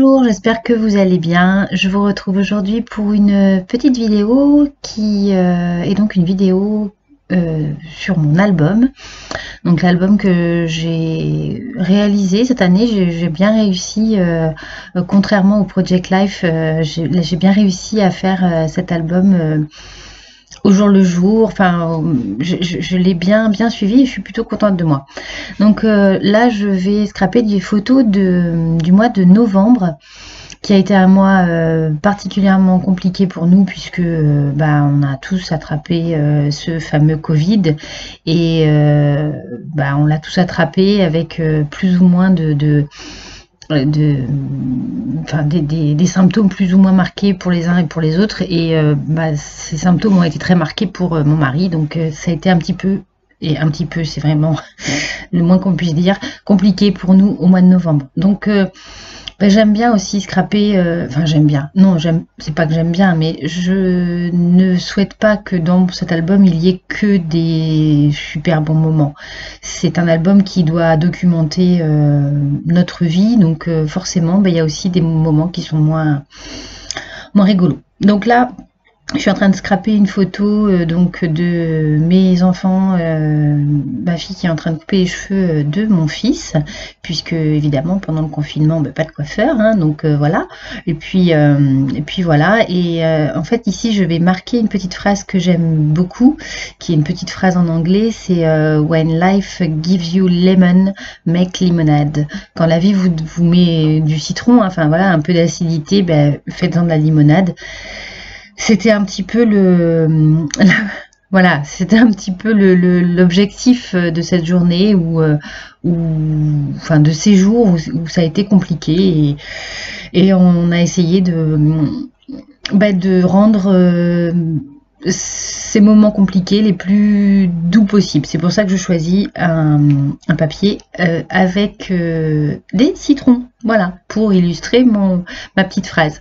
Bonjour, j'espère que vous allez bien. Je vous retrouve aujourd'hui pour une petite vidéo qui est donc une vidéo sur mon album. Donc l'album que j'ai réalisé cette année, j'ai bien réussi, contrairement au Project Life, j'ai bien réussi à faire cet album au jour le jour. Enfin, je l'ai bien suivi et je suis plutôt contente de moi. Donc là, je vais scraper des photos du mois de novembre, qui a été un mois particulièrement compliqué pour nous puisque on a tous attrapé ce fameux Covid et on l'a tous attrapé avec plus ou moins des symptômes plus ou moins marqués pour les uns et pour les autres, et ces symptômes ont été très marqués pour mon mari, donc ça a été un petit peu, c'est vraiment le moins qu'on puisse dire, compliqué pour nous au mois de novembre. Donc j'aime bien aussi scraper, j'aime bien, non, c'est pas que j'aime bien, mais je ne souhaite pas que dans cet album il y ait que des super bons moments. C'est un album qui doit documenter notre vie, donc forcément il y a aussi des moments qui sont moins rigolos. Donc là, je suis en train de scraper une photo donc de mes enfants, ma fille qui est en train de couper les cheveux de mon fils, puisque évidemment pendant le confinement, pas de coiffeur, hein, donc voilà. Et puis voilà. Et en fait ici je vais marquer une petite phrase que j'aime beaucoup, qui est une petite phrase en anglais, c'est When life gives you lemon, make lemonade. Quand la vie vous met du citron, hein, enfin voilà, un peu d'acidité, faites-en de la limonade. C'était un petit peu c'était un petit peu l'objectif de cette journée de ces jours où ça a été compliqué, et on a essayé de rendre ces moments compliqués les plus doux possibles. C'est pour ça que je choisis un papier avec des citrons, voilà, pour illustrer ma petite phrase.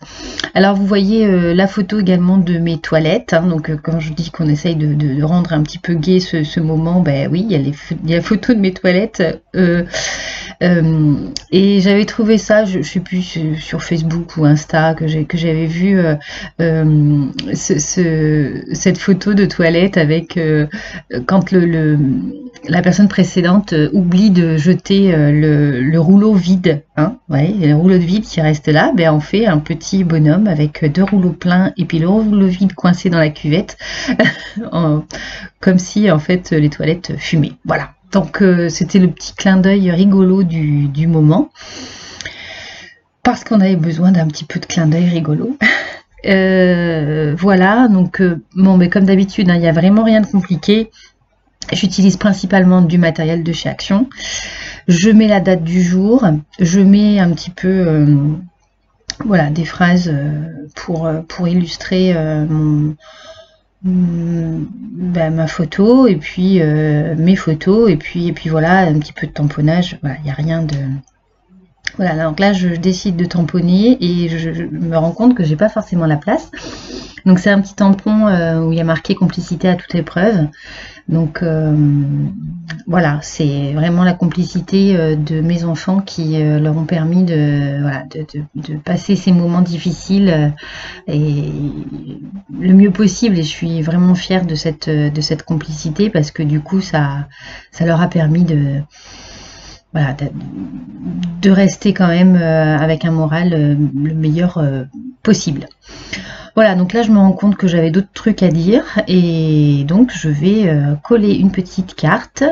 Alors vous voyez la photo également de mes toilettes, hein, donc quand je dis qu'on essaye de rendre un petit peu gai ce moment, oui, il y a la photo de mes toilettes, et j'avais trouvé ça, je sais plus, sur Facebook ou Insta, que j'avais vu cette photo de toilette avec quand la personne précédente oublie de jeter le rouleau vide, hein, ouais, le rouleau de vide qui reste là, on fait un petit bonhomme avec 2 rouleaux pleins et puis le rouleau vide coincé dans la cuvette, comme si en fait les toilettes fumaient. Voilà. Donc c'était le petit clin d'œil rigolo du moment, parce qu'on avait besoin d'un petit peu de clin d'œil rigolo. Voilà, donc comme d'habitude, hein, il n'y a vraiment rien de compliqué. J'utilise principalement du matériel de chez Action. Je mets la date du jour, je mets un petit peu des phrases pour illustrer ma photo, et puis mes photos, et puis voilà, un petit peu de tamponnage. Voilà, il n'y a rien de... Voilà, donc là je décide de tamponner et je me rends compte que j'ai pas forcément la place. Donc c'est un petit tampon où il y a marqué complicité à toute épreuve. Donc voilà, c'est vraiment la complicité de mes enfants qui leur ont permis de passer ces moments difficiles et le mieux possible. Et je suis vraiment fière de cette complicité, parce que du coup ça leur a permis de rester quand même avec un moral le meilleur possible. Voilà, donc là je me rends compte que j'avais d'autres trucs à dire, et donc je vais coller une petite carte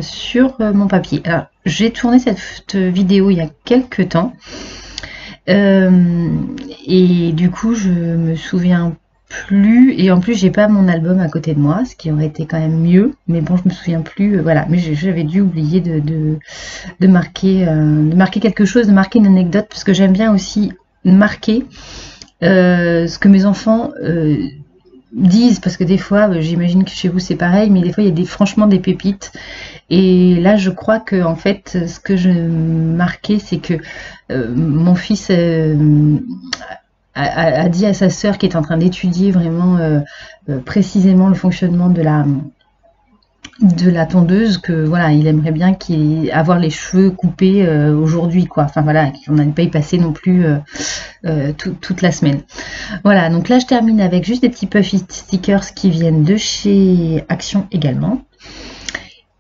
sur mon papier. Alors j'ai tourné cette vidéo il y a quelques temps, et du coup je me souviens plus, et en plus j'ai pas mon album à côté de moi, ce qui aurait été quand même mieux, mais bon, je me souviens plus, voilà. Mais j'avais dû oublier de marquer quelque chose, de marquer une anecdote, parce que j'aime bien aussi marquer ce que mes enfants disent, parce que des fois, j'imagine que chez vous c'est pareil, mais des fois il y a franchement des pépites. Et là je crois que en fait ce que je marquais, c'est que mon fils a dit à sa sœur, qui est en train d'étudier vraiment précisément le fonctionnement de de la tondeuse que voilà, il aimerait bien avoir les cheveux coupés aujourd'hui, quoi. Enfin voilà, qu'on n'allait pas y passer non plus toute la semaine. Voilà, donc là je termine avec juste des petits puffy stickers qui viennent de chez Action également.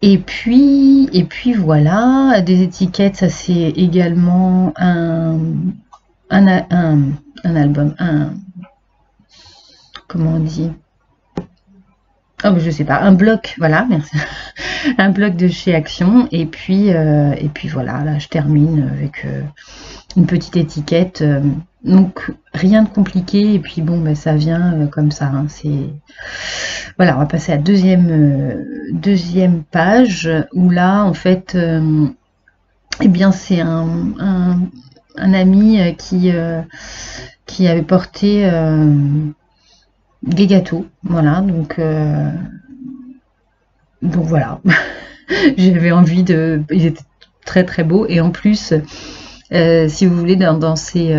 Et puis voilà, des étiquettes, ça c'est également un album, comment on dit? Oh, je sais pas, un bloc, voilà, merci. Un bloc de chez Action. Et puis voilà, là je termine avec une petite étiquette. Donc rien de compliqué. Et puis bon, ben, ça vient comme ça. Hein, voilà, on va passer à deuxième page où là, en fait, eh bien c'est un ami qui avait porté des gâteaux, voilà, donc voilà, j'avais envie ils étaient très très beaux et en plus, si vous voulez, dans ces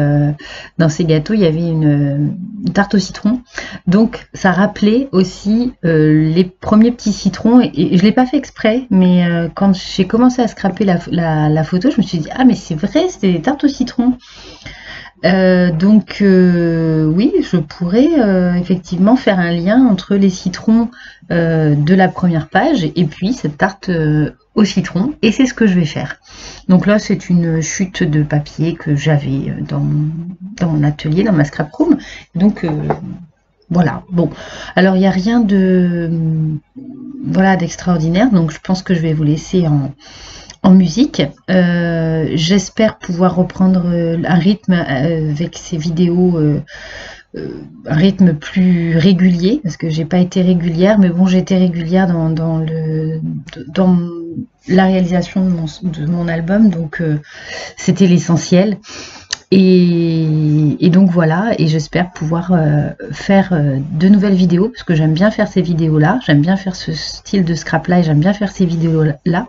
gâteaux, il y avait une tarte au citron, donc ça rappelait aussi les premiers petits citrons et je l'ai pas fait exprès, mais quand j'ai commencé à scraper la photo, je me suis dit ah mais c'est vrai, c'était des tartes au citron. Donc oui, je pourrais effectivement faire un lien entre les citrons de la première page et puis cette tarte au citron, et c'est ce que je vais faire. Donc là, c'est une chute de papier que j'avais dans mon atelier, dans ma scrap room. Donc voilà. Bon, alors il n'y a rien de voilà d'extraordinaire, donc je pense que je vais vous laisser en musique. J'espère pouvoir reprendre un rythme avec ces vidéos, un rythme plus régulier, parce que j'ai pas été régulière, mais bon, j'ai été régulière dans la réalisation de mon album, donc c'était l'essentiel. Et donc voilà, et j'espère pouvoir faire de nouvelles vidéos, parce que j'aime bien faire ces vidéos-là, j'aime bien faire ce style de scrap-là, et j'aime bien faire ces vidéos-là.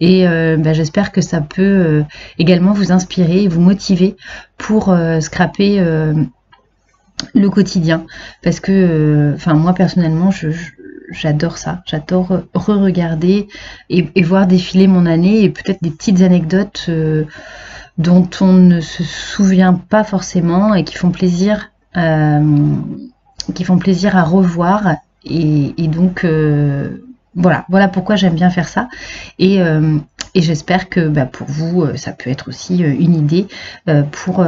Et j'espère que ça peut également vous inspirer et vous motiver pour scraper le quotidien. Parce que moi personnellement, j'adore ça. J'adore re-regarder et voir défiler mon année et peut-être des petites anecdotes dont on ne se souvient pas forcément et qui font plaisir à revoir. Et donc voilà pourquoi j'aime bien faire ça. Et j'espère que pour vous, ça peut être aussi une idée pour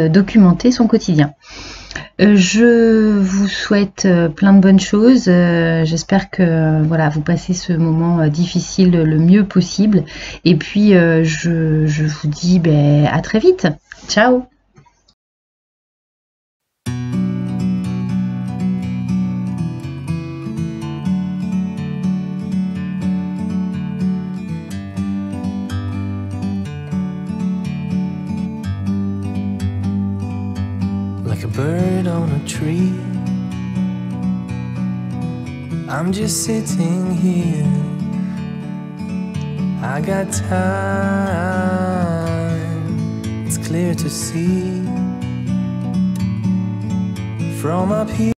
documenter son quotidien. Je vous souhaite plein de bonnes choses. J'espère que voilà, vous passez ce moment difficile le mieux possible. Et puis je vous dis à très vite. Ciao! Like a bird on a tree, I'm just sitting here. I got time, it's clear to see from up here.